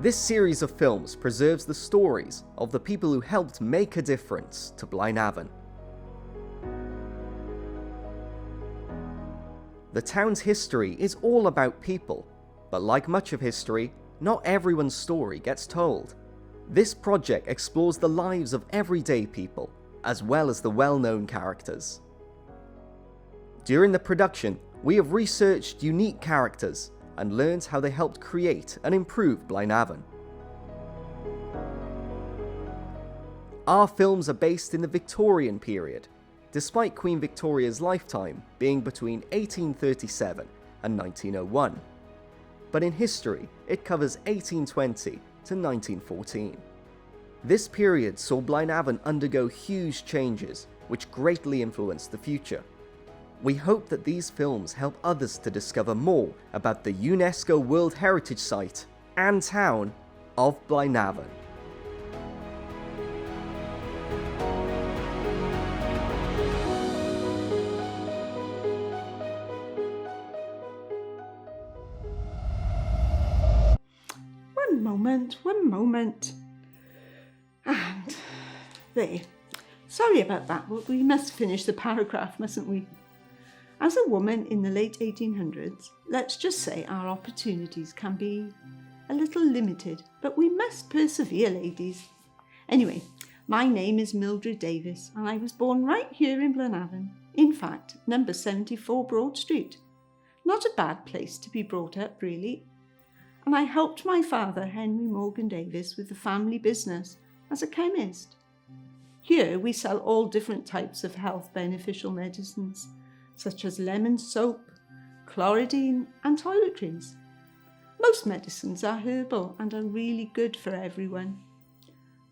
This series of films preserves the stories of the people who helped make a difference to Blaenavon. The town's history is all about people, but like much of history, not everyone's story gets told. This project explores the lives of everyday people, as well as the well-known characters. During the production, we have researched unique characters and learned how they helped create and improve Blaenavon. Our films are based in the Victorian period, despite Queen Victoria's lifetime being between 1837 and 1901. But in history, it covers 1820 to 1914. This period saw Blaenavon undergo huge changes, which greatly influenced the future. We hope that these films help others to discover more about the UNESCO World Heritage Site and town of Blaenavon. One moment. And there. Sorry about that, but we must finish the paragraph, mustn't we? As a woman in the late 1800s, let's just say our opportunities can be a little limited, but we must persevere, ladies. Anyway, my name is Mildred Davis, and I was born right here in Blaenavon. In fact, number 74 Broad Street. Not a bad place to be brought up, really. And I helped my father, Henry Morgan Davis, with the family business as a chemist. Here we sell all different types of health beneficial medicines, such as lemon soap, chlorodyne and toiletries. Most medicines are herbal and are really good for everyone.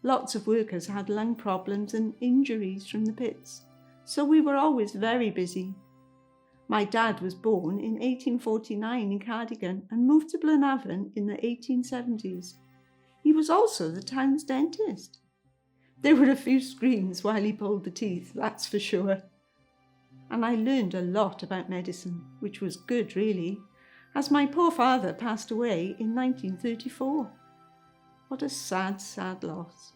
Lots of workers had lung problems and injuries from the pits, so we were always very busy. My dad was born in 1849 in Cardigan and moved to Blaenavon in the 1870s. He was also the town's dentist. There were a few screams while he pulled the teeth, that's for sure. And I learned a lot about medicine, which was good really, as my poor father passed away in 1934. What a sad, sad loss.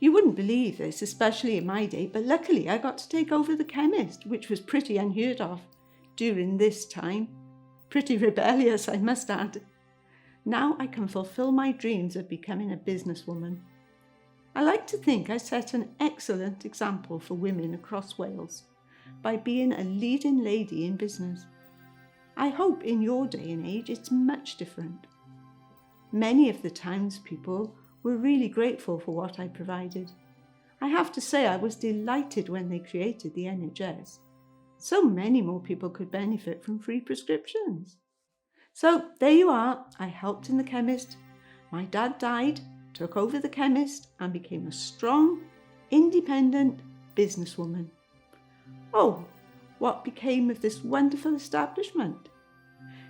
You wouldn't believe this, especially in my day, but luckily I got to take over the chemist, which was pretty unheard of during this time. Pretty rebellious, I must add. Now I can fulfill my dreams of becoming a businesswoman. I like to think I set an excellent example for women across Wales by being a leading lady in business. I hope in your day and age it's much different. Many of the townspeople were really grateful for what I provided. I have to say I was delighted when they created the NHS. So many more people could benefit from free prescriptions. So there you are, I helped in the chemist. My dad died, took over the chemist and became a strong, independent businesswoman. Oh, what became of this wonderful establishment?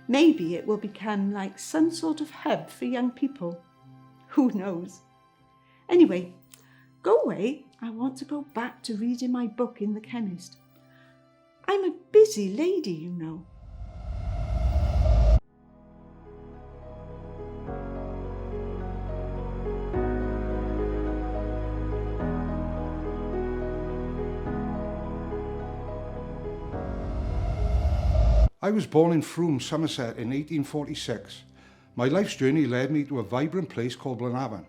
Maybe it will become like some sort of hub for young people. Who knows? Anyway, go away. I want to go back to reading my book in the chemist. I'm a busy lady, you know. I was born in Frome, Somerset in 1846. My life's journey led me to a vibrant place called Blaenavon.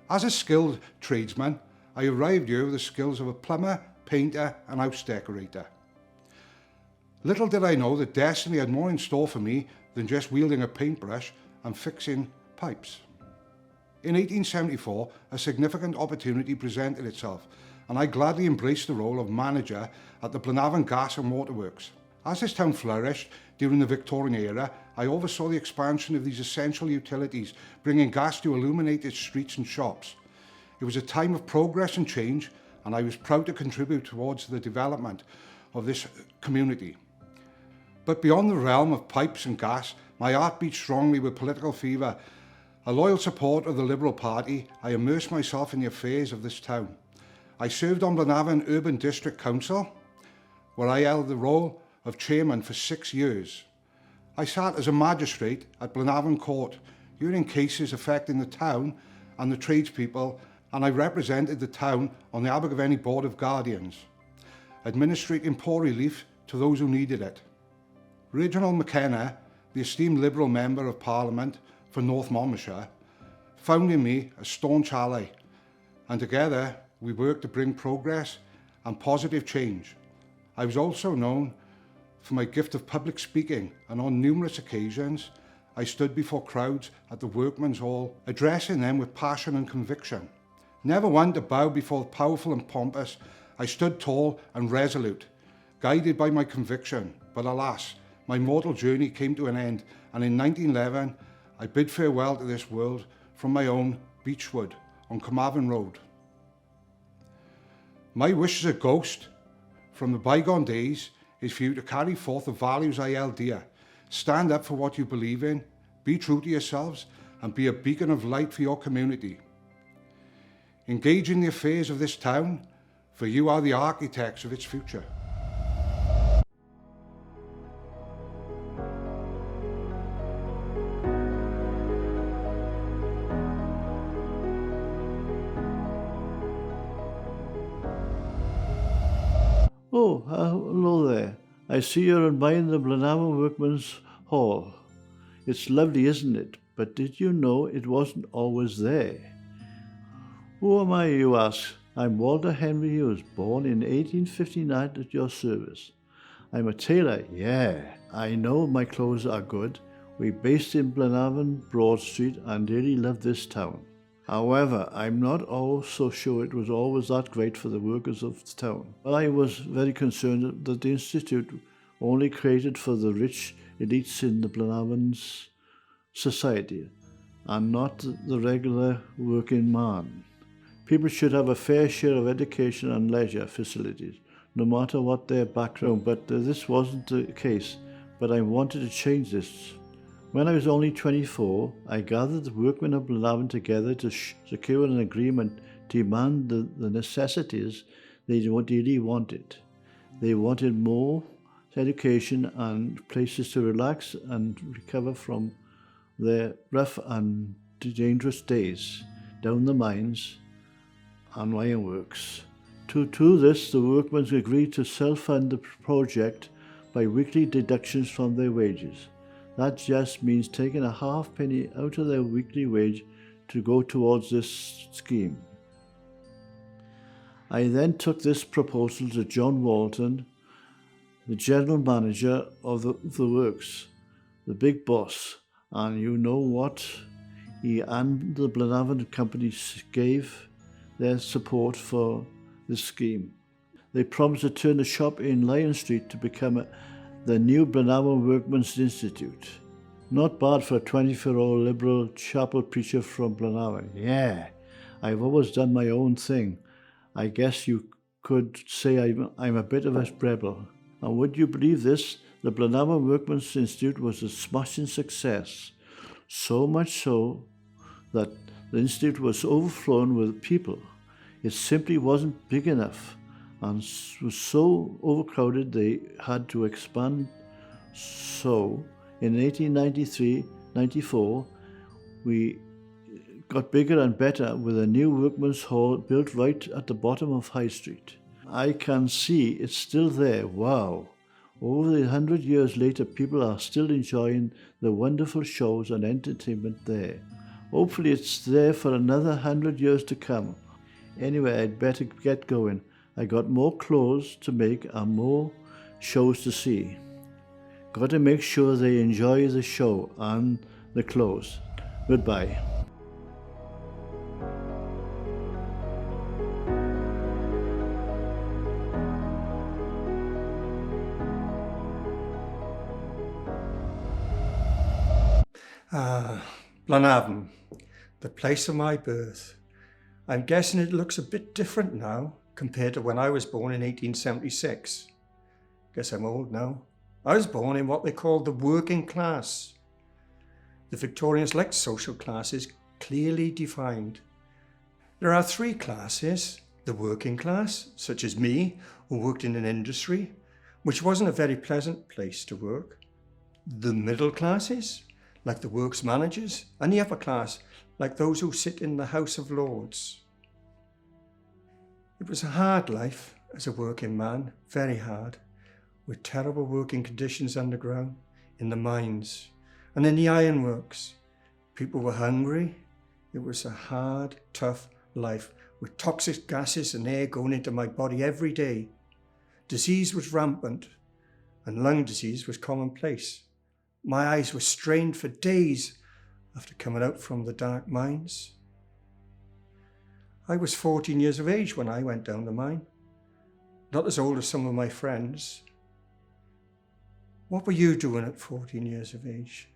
As a skilled tradesman, I arrived here with the skills of a plumber, painter and house decorator. Little did I know that destiny had more in store for me than just wielding a paintbrush and fixing pipes. In 1874, a significant opportunity presented itself and I gladly embraced the role of manager at the Blaenavon Gas and Waterworks. As this town flourished during the Victorian era, I oversaw the expansion of these essential utilities, bringing gas to illuminated streets and shops. It was a time of progress and change, and I was proud to contribute towards the development of this community. But beyond the realm of pipes and gas, my heart beat strongly with political fever. A loyal supporter of the Liberal Party, I immersed myself in the affairs of this town. I served on Blaenavon Urban District Council, where I held the role of chairman for 6 years. I sat as a magistrate at Blaenavon Court hearing cases affecting the town and the tradespeople, and I represented the town on the Abergavenny Board of Guardians, administrating poor relief to those who needed it. Reginald McKenna, the esteemed Liberal Member of Parliament for North Monmouthshire, found in me a staunch ally, and together we worked to bring progress and positive change. I was also known for my gift of public speaking, and on numerous occasions I stood before crowds at the Workmen's Hall, addressing them with passion and conviction. Never one to bow before the powerful and pompous, I stood tall and resolute, guided by my conviction. But alas, my mortal journey came to an end, and in 1911 I bid farewell to this world from my own Beechwood on Carmarthen Road. My wish as a ghost from the bygone days is for you to carry forth the values I held dear. Stand up for what you believe in, be true to yourselves, and be a beacon of light for your community. Engage in the affairs of this town, for you are the architects of its future. Oh, hello there. I see you're admiring the Blaenavon Workmen's Hall. It's lovely, isn't it? But did you know it wasn't always there? Who am I, you ask? I'm Walter Henry Hughes, born in 1859 at your service. I'm a tailor, yeah. I know my clothes are good. We're based in Blaenavon, Broad Street, and really love this town. However, I'm not so sure it was always that great for the workers of the town. I was very concerned that the Institute only created for the rich elites in the Blaenavon's society, and not the regular working man. People should have a fair share of education and leisure facilities, no matter what their background, but this wasn't the case, but I wanted to change this. When I was only 24, I gathered the workmen of Blaenavon together to secure an agreement to demand the necessities they really wanted. They wanted more education and places to relax and recover from their rough and dangerous days down the mines and ironworks. To do this, the workmen agreed to self-fund the project by weekly deductions from their wages. That just means taking a halfpenny out of their weekly wage to go towards this scheme. I then took this proposal to John Walton, the general manager of the works, the big boss, and you know what? He and the Blaenavon company gave their support for this scheme. They promised to turn the shop in Lion Street to become the new Blaenavon Workmen's Institute. Not bad for a 24-year-old liberal chapel preacher from Blaenavon. Yeah, I've always done my own thing. I guess you could say I'm a bit of a rebel. And would you believe this? The Blaenavon Workmen's Institute was a smashing success. So much so that the institute was overflowing with people. It simply wasn't big enough, and was so overcrowded they had to expand. So in 1893-94, we got bigger and better with a new workmen's hall built right at the bottom of High Street. I can see it's still there. Wow. Over 100 years later, people are still enjoying the wonderful shows and entertainment there. Hopefully it's there for another 100 years to come. Anyway, I'd better get going. I got more clothes to make and more shows to see. Got to make sure they enjoy the show and the clothes. Goodbye. Blaenavon, the place of my birth. I'm guessing it looks a bit different now compared to when I was born in 1876. Guess I'm old now. I was born in what they called the working class. The Victorians liked social classes clearly defined. There are three classes: the working class, such as me, who worked in an industry, which wasn't a very pleasant place to work; the middle classes, like the works managers, and the upper class, like those who sit in the House of Lords. It was a hard life as a working man, very hard, with terrible working conditions underground, in the mines, and in the ironworks. People were hungry. It was a hard, tough life, with toxic gases and air going into my body every day. Disease was rampant, and lung disease was commonplace. My eyes were strained for days after coming out from the dark mines. I was 14 years of age when I went down the mine, not as old as some of my friends. What were you doing at 14 years of age?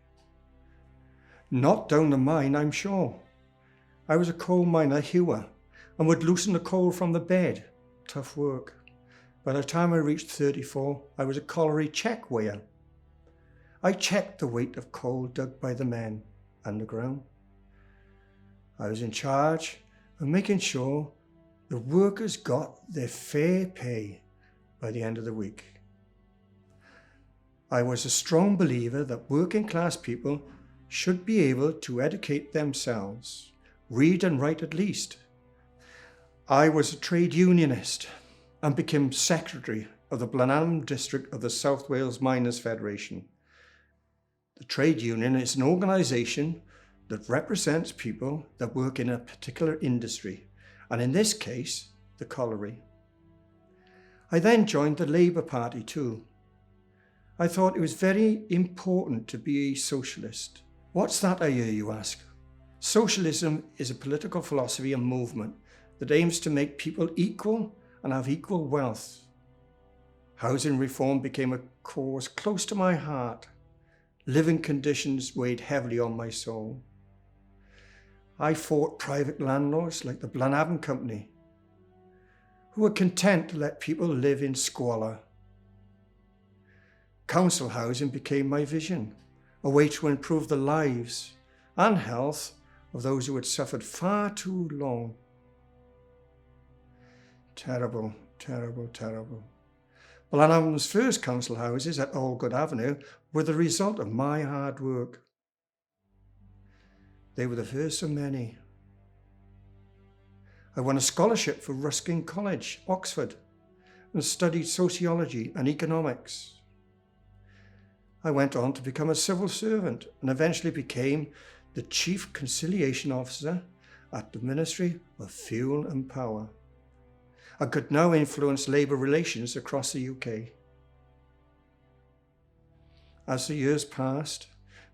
Not down the mine, I'm sure. I was a coal miner hewer and would loosen the coal from the bed. Tough work. By the time I reached 34, I was a colliery check weigher. I checked the weight of coal dug by the men underground. I was in charge of making sure the workers got their fair pay by the end of the week. I was a strong believer that working class people should be able to educate themselves, read and write at least. I was a trade unionist and became secretary of the Blaenavon district of the South Wales Miners' Federation. The trade union is an organisation that represents people that work in a particular industry, and in this case, the colliery. I then joined the Labour Party too. I thought it was very important to be a socialist. What's that, I hear you ask? Socialism is a political philosophy and movement that aims to make people equal and have equal wealth. Housing reform became a cause close to my heart. Living conditions weighed heavily on my soul. I fought private landlords like the Blaenavon Company, who were content to let people live in squalor. Council housing became my vision, a way to improve the lives and health of those who had suffered far too long. Terrible, terrible, terrible. Blaenavon's first council houses at Allgood Avenue were the result of my hard work. They were the first of many. I won a scholarship for Ruskin College, Oxford, and studied sociology and economics. I went on to become a civil servant and eventually became the Chief Conciliation Officer at the Ministry of Fuel and Power. I could now influence labour relations across the UK. As the years passed,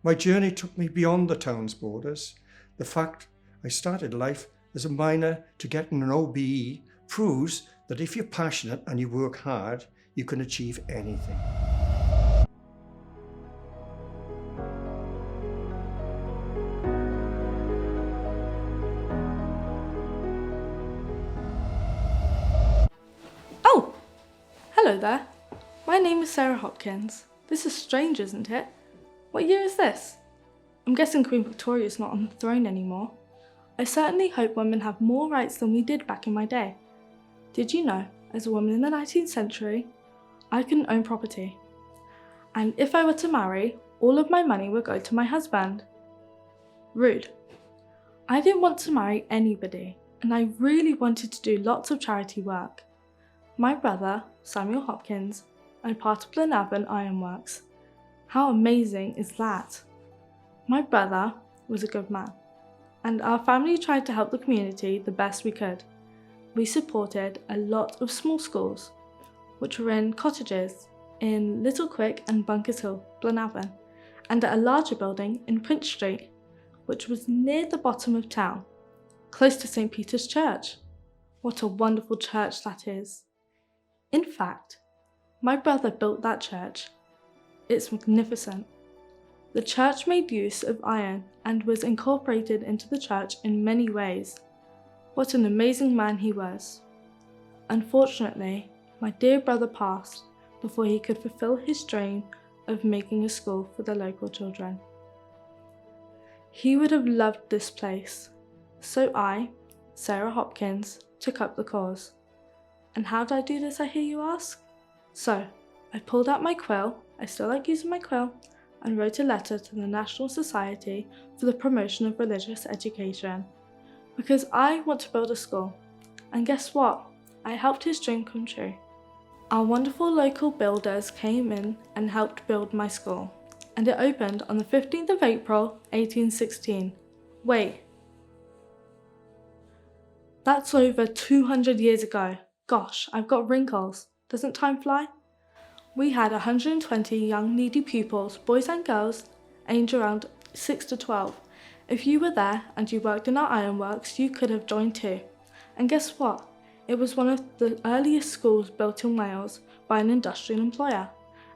my journey took me beyond the town's borders. The fact I started life as a miner to get an OBE proves that if you're passionate and you work hard, you can achieve anything. Oh, hello there. My name is Sarah Hopkins. This is strange, isn't it? What year is this? I'm guessing Queen Victoria is not on the throne anymore. I certainly hope women have more rights than we did back in my day. Did you know, as a woman in the 19th century, I couldn't own property? And if I were to marry, all of my money would go to my husband. Rude. I didn't want to marry anybody, and I really wanted to do lots of charity work. My brother, Samuel Hopkins, and part of Blaenavon Ironworks. How amazing is that? My brother was a good man, and our family tried to help the community the best we could. We supported a lot of small schools, which were in cottages in Little Quick and Bunkers Hill, Blaenavon, and at a larger building in Prince Street, which was near the bottom of town, close to St. Peter's Church. What a wonderful church that is. In fact, my brother built that church. It's magnificent. The church made use of iron and was incorporated into the church in many ways. What an amazing man he was. Unfortunately, my dear brother passed before he could fulfill his dream of making a school for the local children. He would have loved this place, so I, Sarah Hopkins, took up the cause. And how did I do this, I hear you ask? So, I pulled out my quill, I still like using my quill, and wrote a letter to the National Society for the Promotion of Religious Education, because I want to build a school. And guess what? I helped his dream come true. Our wonderful local builders came in and helped build my school, and it opened on the 15th of April 1816. Wait, that's over 200 years ago. Gosh, I've got wrinkles. Doesn't time fly? We had 120 young needy pupils, boys and girls, aged around 6 to 12. If you were there and you worked in our ironworks, you could have joined too. And guess what? It was one of the earliest schools built in Wales by an industrial employer,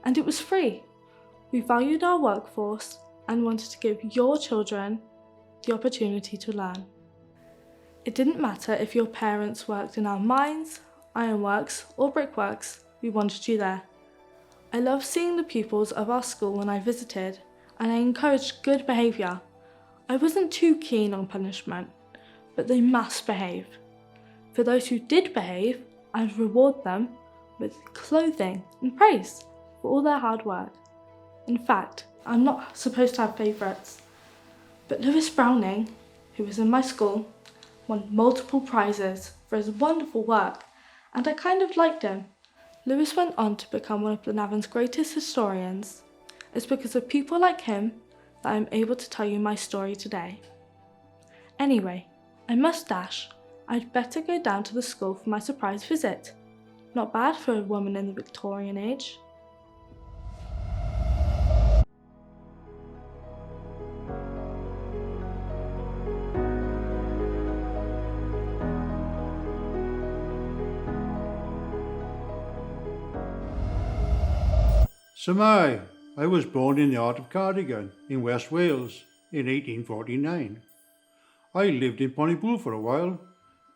and it was free. We valued our workforce and wanted to give your children the opportunity to learn. It didn't matter if your parents worked in our mines, ironworks, or brickworks, we wanted you there. I loved seeing the pupils of our school when I visited, and I encouraged good behaviour. I wasn't too keen on punishment, but they must behave. For those who did behave, I'd reward them with clothing and praise for all their hard work. In fact, I'm not supposed to have favourites, but Lewis Browning, who was in my school, won multiple prizes for his wonderful work, and I kind of liked him. Lewis went on to become one of Blaenavon's greatest historians. It's because of people like him that I'm able to tell you my story today. Anyway, I must dash. I'd better go down to the school for my surprise visit. Not bad for a woman in the Victorian age. Samai, I was born in the Art of Cardigan in West Wales in 1849. I lived in Pontypool for a while,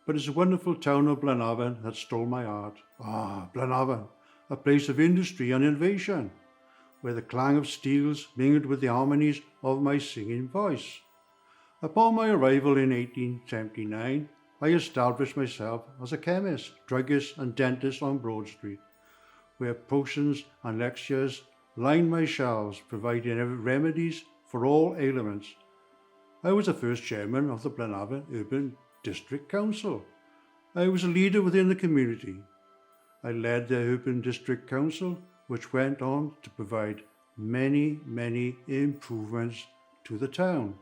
but it's a wonderful town of Blaenavon that stole my heart. Ah, Blaenavon, a place of industry and innovation, where the clang of steels mingled with the harmonies of my singing voice. Upon my arrival in 1879, I established myself as a chemist, druggist and dentist on Broad Street, where potions and lectures lined my shelves, providing remedies for all ailments. I was the first chairman of the Blaenavon Urban District Council. I was a leader within the community. I led the Urban District Council, which went on to provide many improvements to the town.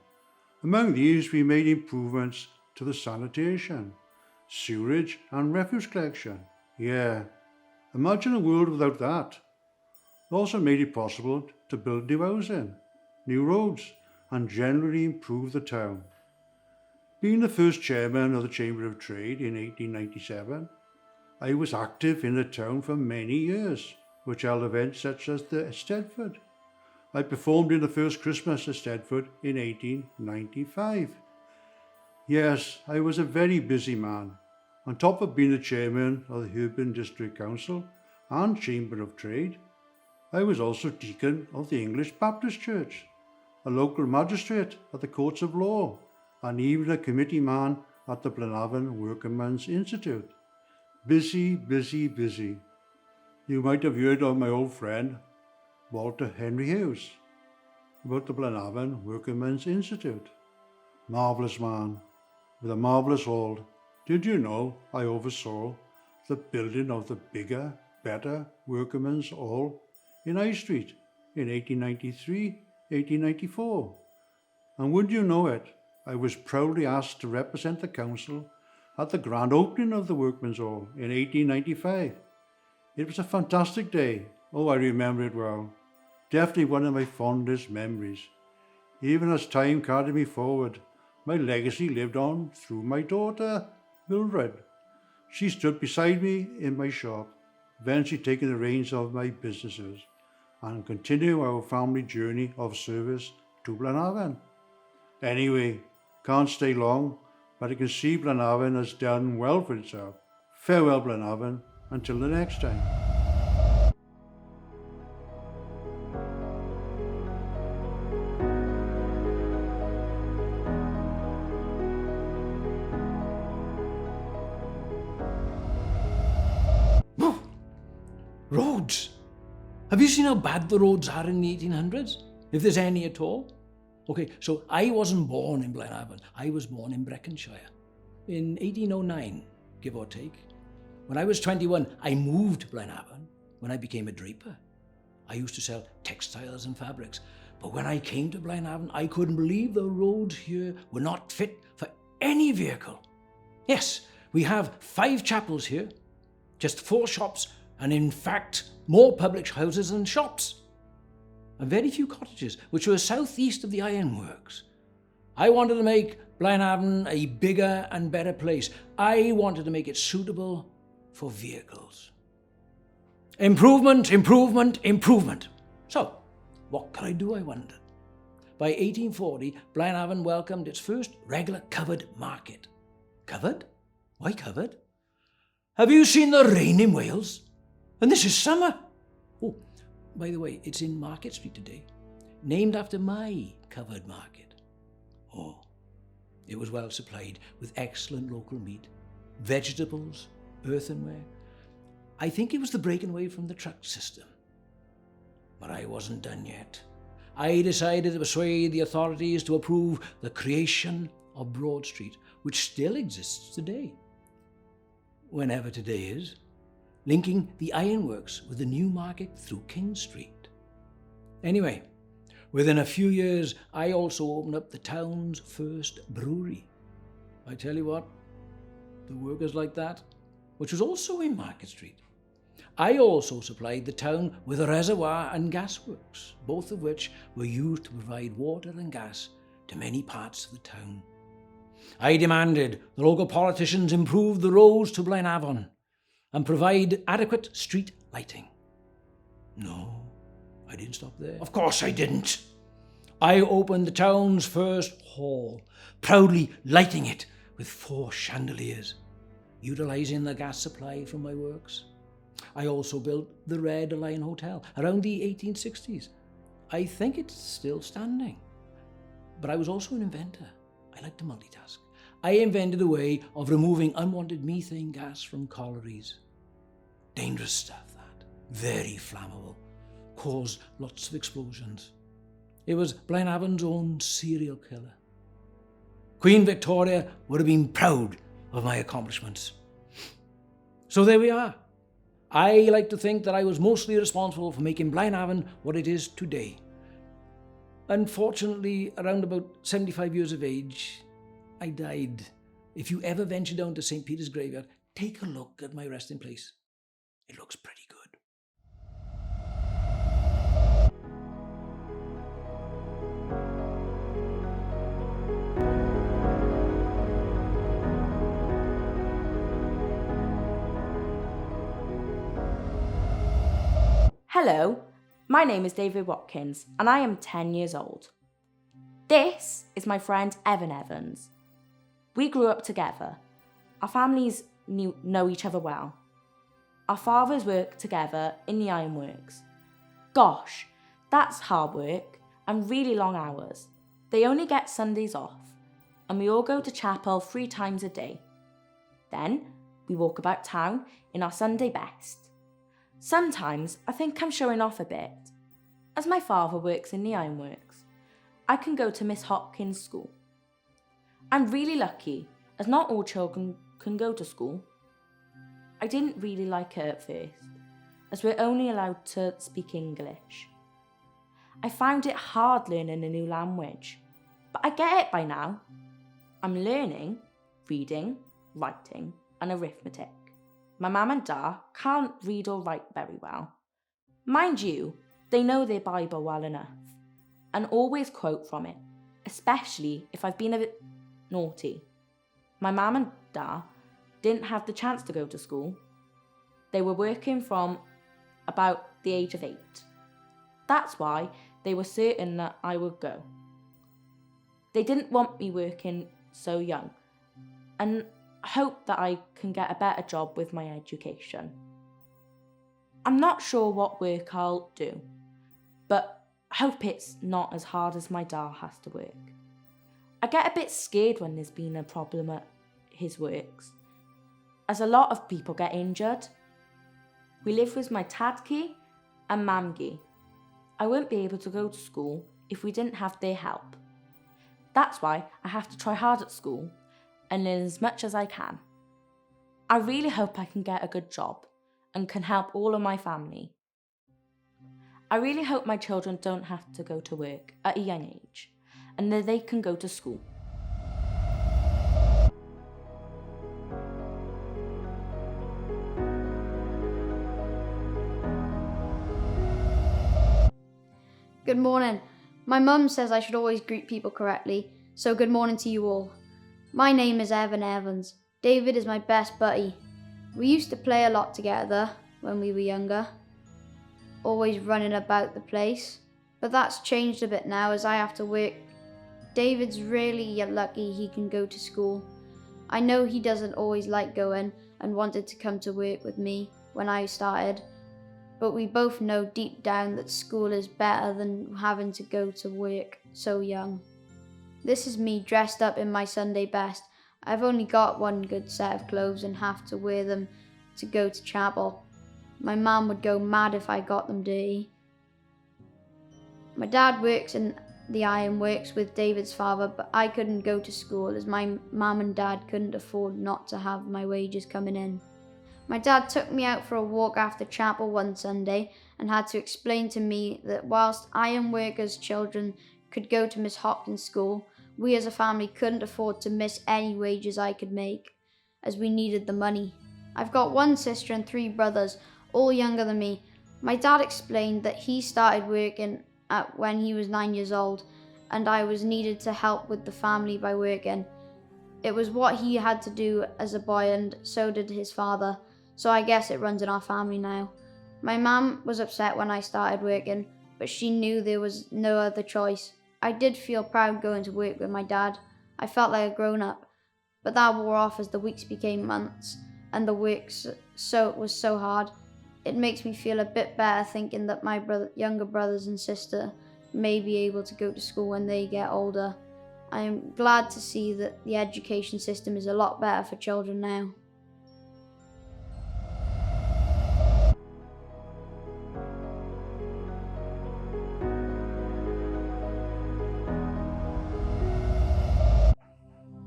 Among these, we made improvements to the sanitation, sewerage and refuse collection. Yeah, imagine a world without that. It also made it possible to build new housing, new roads, and generally improve the town. Being the first chairman of the Chamber of Trade in 1897, I was active in the town for many years, which held events such as the Eisteddfod. I performed in the first Christmas Eisteddfod in 1895. Yes, I was a very busy man. On top of being the chairman of the Urban District Council and Chamber of Trade, I was also deacon of the English Baptist Church, a local magistrate at the Courts of Law, and even a committee man at the Blaenavon Workingmen's Institute. Busy. You might have heard of my old friend, Walter Henry Hughes, about the Blaenavon Workingmen's Institute. Marvellous man, with a marvellous hall. Did you know I oversaw the building of the bigger, better Workingmen's Hall in High Street in 1893-1894? And would you know it, I was proudly asked to represent the council at the grand opening of the Workmen's Hall in 1895. It was a fantastic day. Oh, I remember it well. Definitely one of my fondest memories. Even as time carried me forward, my legacy lived on through my daughter, Mildred. She stood beside me in my shop, eventually taking the reins of my businesses, and continue our family journey of service to Blaenavon. Anyway, can't stay long, but I can see Blaenavon has done well for itself. Farewell, Blaenavon, until the next time. Roads! Have you seen how bad the roads are in the 1800s? if there's any at all. Okay, so I wasn't born in Blaenavon. I was born in Breconshire in 1809, give or take. When I was 21, I moved to Blaenavon when I became a draper. I used to sell textiles and fabrics. But when I came to Blaenavon, I couldn't believe the roads here were not fit for any vehicle. Yes, we have 5 chapels here, just 4 shops, and in fact, more public houses than shops. And very few cottages, which were southeast of the ironworks. I wanted to make Blaenavon a bigger and better place. I wanted to make it suitable for vehicles. Improvement, improvement, improvement. So, what could I do, I wondered? By 1840, Blaenavon welcomed its first regular covered market. Covered? Why covered? Have you seen the rain in Wales? And this is summer. Oh, by the way, it's in Market Street today, named after my covered market. Oh, it was well supplied with excellent local meat, vegetables, earthenware. I think it was the breaking away from the truck system. But I wasn't done yet. I decided to persuade the authorities to approve the creation of Broad Street, which still exists today. Whenever today is, linking the ironworks with the new market through King Street. Anyway, within a few years, I also opened up the town's first brewery. I tell you what, the workers like that, which was also in Market Street. I also supplied the town with a reservoir and gasworks, both of which were used to provide water and gas to many parts of the town. I demanded the local politicians improve the roads to Blaenavon and provide adequate street lighting. No, I didn't stop there. Of course I didn't. I opened the town's first hall, proudly lighting it with 4 chandeliers, utilizing the gas supply from my works. I also built the Red Lion Hotel around the 1860s. I think it's still standing. But I was also an inventor. I like to multitask. I invented a way of removing unwanted methane gas from collieries. Dangerous stuff, that. Very flammable. Caused lots of explosions. It was Blaenavon's own serial killer. Queen Victoria would have been proud of my accomplishments. So there we are. I like to think that I was mostly responsible for making Blaenavon what it is today. Unfortunately, around about 75 years of age, I died. If you ever venture down to St. Peter's Graveyard, take a look at my resting place. It looks pretty good. Hello, my name is David Watkins and I am 10 years old. This is my friend Evan Evans. We grew up together. Our families know each other well. Our fathers worked together in the ironworks. Gosh, that's hard work and really long hours. They only get Sundays off and we all go to chapel 3 times a day. Then we walk about town in our Sunday best. Sometimes I think I'm showing off a bit. As my father works in the ironworks, I can go to Miss Hopkins' school. I'm really lucky, as not all children can go to school. I didn't really like it at first, as we're only allowed to speak English. I found it hard learning a new language, but I get it by now. I'm learning reading, writing, and arithmetic. My mum and dad can't read or write very well. Mind you, they know their Bible well enough and always quote from it, especially if I've been a bit naughty. My mum and dad didn't have the chance to go to school. They were working from about the age of 8. That's why they were certain that I would go. They didn't want me working so young and hope that I can get a better job with my education. I'm not sure what work I'll do, but hope it's not as hard as my dad has to work. I get a bit scared when there's been a problem at his works, as a lot of people get injured. We live with my tadki and mamgi. I won't be able to go to school if we didn't have their help. That's why I have to try hard at school and learn as much as I can. I really hope I can get a good job and can help all of my family. I really hope my children don't have to go to work at a young age and that they can go to school. Good morning. My mum says I should always greet people correctly, so good morning to you all. My name is Evan Evans. David is my best buddy. We used to play a lot together when we were younger, always running about the place, but that's changed a bit now as I have to work. David's really lucky he can go to school. I know he doesn't always like going and wanted to come to work with me when I started, but we both know deep down that school is better than having to go to work so young. This is me dressed up in my Sunday best. I've only got one good set of clothes and have to wear them to go to chapel. My mum would go mad if I got them dirty. My dad works in the ironworks with David's father, but I couldn't go to school as my mum and dad couldn't afford not to have my wages coming in. My dad took me out for a walk after chapel one Sunday and had to explain to me that whilst ironworkers' children could go to Miss Hopkins' school, we as a family couldn't afford to miss any wages I could make, as we needed the money. I've got one sister and 3 brothers, all younger than me. My dad explained that he started working when he was 9 years old, and I was needed to help with the family by working. It was what he had to do as a boy, and so did his father, so I guess it runs in our family now. My mum was upset when I started working, but she knew there was no other choice. I did feel proud going to work with my dad. I felt like a grown-up, but that wore off as the weeks became months and the work was so hard. It makes me feel a bit better thinking that my younger brothers and sister may be able to go to school when they get older. I am glad to see that the education system is a lot better for children now.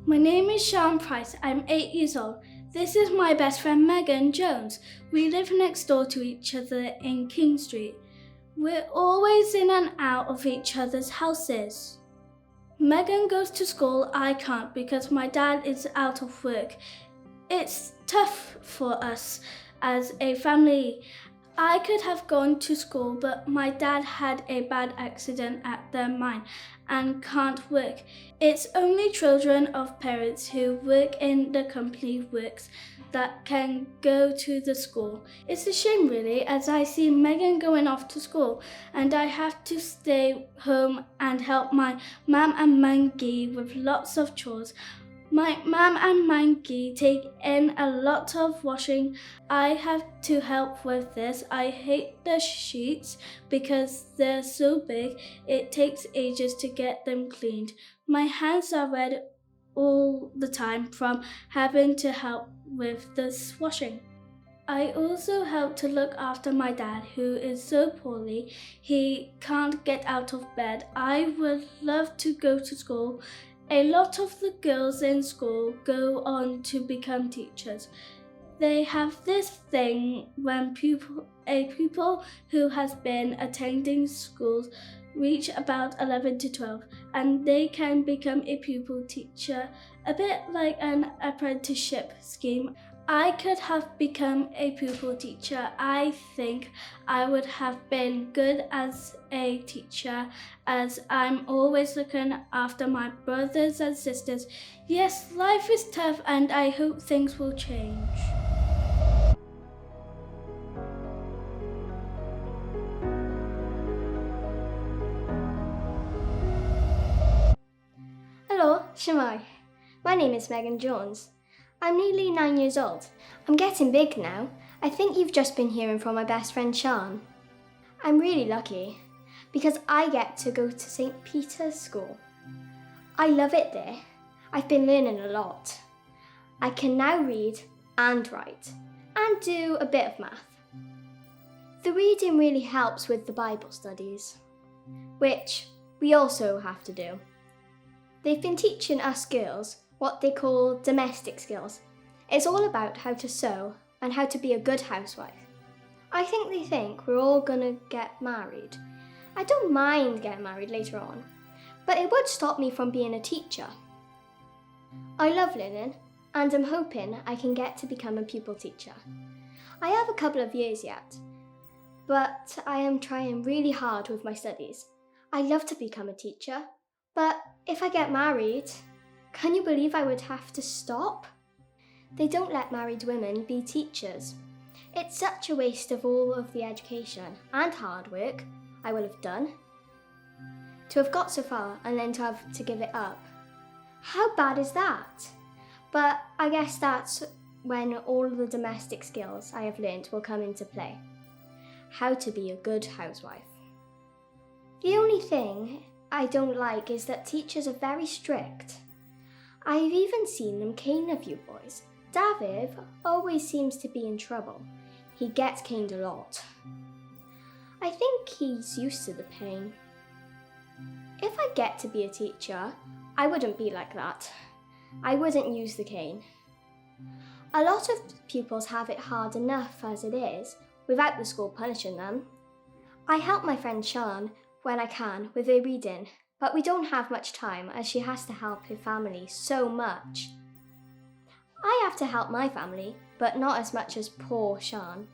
My name is Sean Price. I'm 8 years old. This is my best friend Megan Jones. We live next door to each other in King Street. We're always in and out of each other's houses. Megan goes to school, I can't because my dad is out of work. It's tough for us as a family. I could have gone to school, but my dad had a bad accident at the mine and can't work. It's only children of parents who work in the company works that can go to the school. It's a shame really, as I see Megan going off to school and I have to stay home and help my mum and Mangy with lots of chores. My mum and Mangy take in a lot of washing. I have to help with this. I hate the sheets because they're so big. It takes ages to get them cleaned. My hands are red all the time from having to help with this washing. I also help to look after my dad, who is so poorly he can't get out of bed. I would love to go to school. A lot of the girls in school go on to become teachers. They have this thing when a pupil who has been attending schools reach about 11 to 12 and they can become a pupil teacher, a bit like an apprenticeship scheme. I could have become a pupil teacher. I think I would have been good as a teacher as I'm always looking after my brothers and sisters. Yes, life is tough and I hope things will change. Hello, Shemai. My name is Megan Jones. I'm nearly 9 years old. I'm getting big now. I think you've just been hearing from my best friend Sean. I'm really lucky because I get to go to St. Peter's School. I love it there. I've been learning a lot. I can now read and write and do a bit of math. The reading really helps with the Bible studies, which we also have to do. They've been teaching us girls what they call domestic skills. It's all about how to sew and how to be a good housewife. I think they think we're all gonna get married. I don't mind getting married later on, but it would stop me from being a teacher. I love linen, and I'm hoping I can get to become a pupil teacher. I have a couple of years yet, but I am trying really hard with my studies. I love to become a teacher, but if I get married, can you believe I would have to stop? They don't let married women be teachers. It's such a waste of all of the education and hard work I will have done. To have got so far and then to have to give it up. How bad is that? But I guess that's when all the domestic skills I have learnt will come into play. How to be a good housewife. The only thing I don't like is that teachers are very strict. I've even seen them cane a few boys. David always seems to be in trouble. He gets caned a lot. I think he's used to the pain. If I get to be a teacher, I wouldn't be like that. I wouldn't use the cane. A lot of pupils have it hard enough as it is, without the school punishing them. I help my friend Sean when I can with her reading, but we don't have much time as she has to help her family so much. I have to help my family, but not as much as poor Sean.